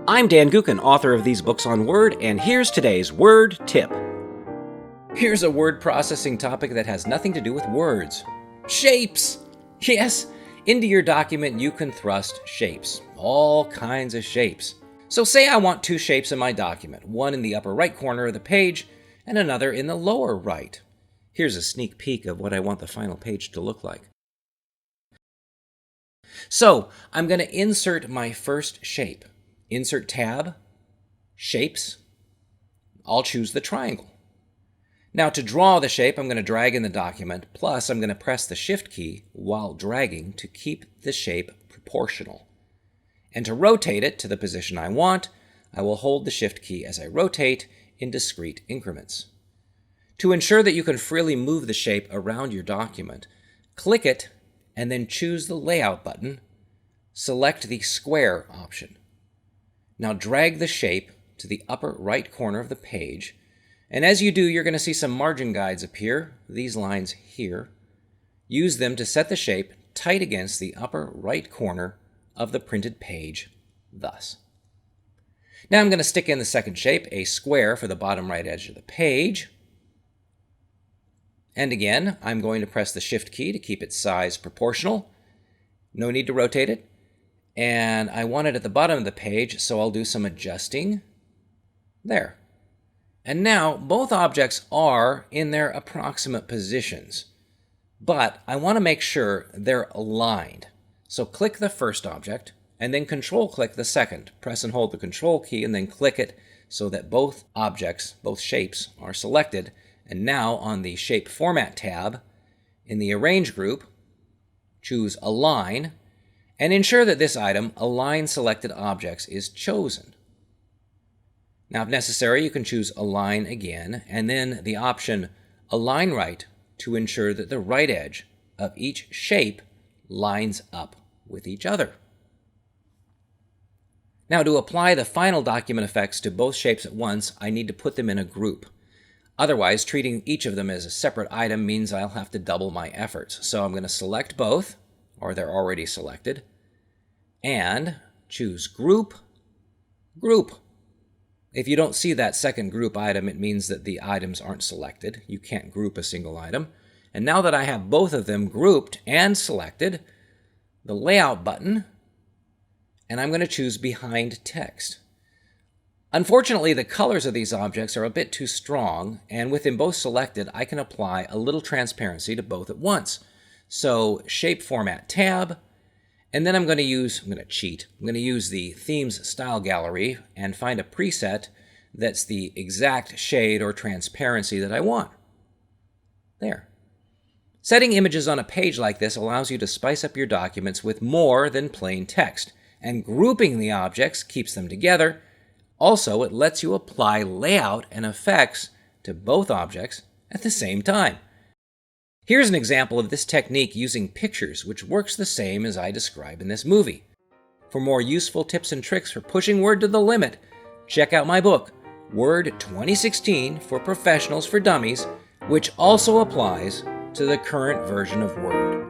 I'm Dan Gookin, author of these books on Word, and here's today's Word Tip. Here's a word processing topic that has nothing to do with words. Shapes! Yes, into your document you can thrust shapes. All kinds of shapes. So say I want two shapes in my document, one in the upper right corner of the page and another in the lower right. Here's a sneak peek of what I want the final page to look like. So I'm going to insert my first shape. Insert tab, Shapes. I'll choose the triangle. Now to draw the shape, I'm going to drag in the document, plus I'm going to press the Shift key while dragging to keep the shape proportional. And to rotate it to the position I want, I will hold the Shift key as I rotate in discrete increments. To ensure that you can freely move the shape around your document, click it and then choose the Layout button. Select the Square option. Now drag the shape to the upper right corner of the page, and as you do, you're going to see some margin guides appear, these lines here. Use them to set the shape tight against the upper right corner of the printed page, thus. Now I'm going to stick in the second shape, a square for the bottom right edge of the page. And again, I'm going to press the Shift key to keep its size proportional. No need to rotate it. And I want it at the bottom of the page, so I'll do some adjusting. There. And now both objects are in their approximate positions, but I want to make sure they're aligned. So click the first object and then Control-click the second. Press and hold the Control key and then click it so that both objects, both shapes, are selected. And now on the Shape Format tab, in the Arrange group, choose Align, and ensure that this item, Align Selected Objects, is chosen. Now, if necessary, you can choose Align again, and then the option Align Right to ensure that the right edge of each shape lines up with each other. Now, to apply the final document effects to both shapes at once, I need to put them in a group. Otherwise, treating each of them as a separate item means I'll have to double my efforts. So I'm going to select both, or they're already selected, and choose Group, Group. If you don't see that second group item, it means that the items aren't selected. You can't group a single item. And now that I have both of them grouped and selected, the Layout button, and I'm going to choose Behind Text. Unfortunately, the colors of these objects are a bit too strong, and with them both selected, I can apply a little transparency to both at once. So, Shape Format tab, and then I'm going to use the Themes Style Gallery and find a preset that's the exact shade or transparency that I want. There. Setting images on a page like this allows you to spice up your documents with more than plain text, and grouping the objects keeps them together. Also, it lets you apply layout and effects to both objects at the same time. Here's an example of this technique using pictures, which works the same as I describe in this movie. For more useful tips and tricks for pushing Word to the limit, check out my book, Word 2016 for Professionals for Dummies, which also applies to the current version of Word.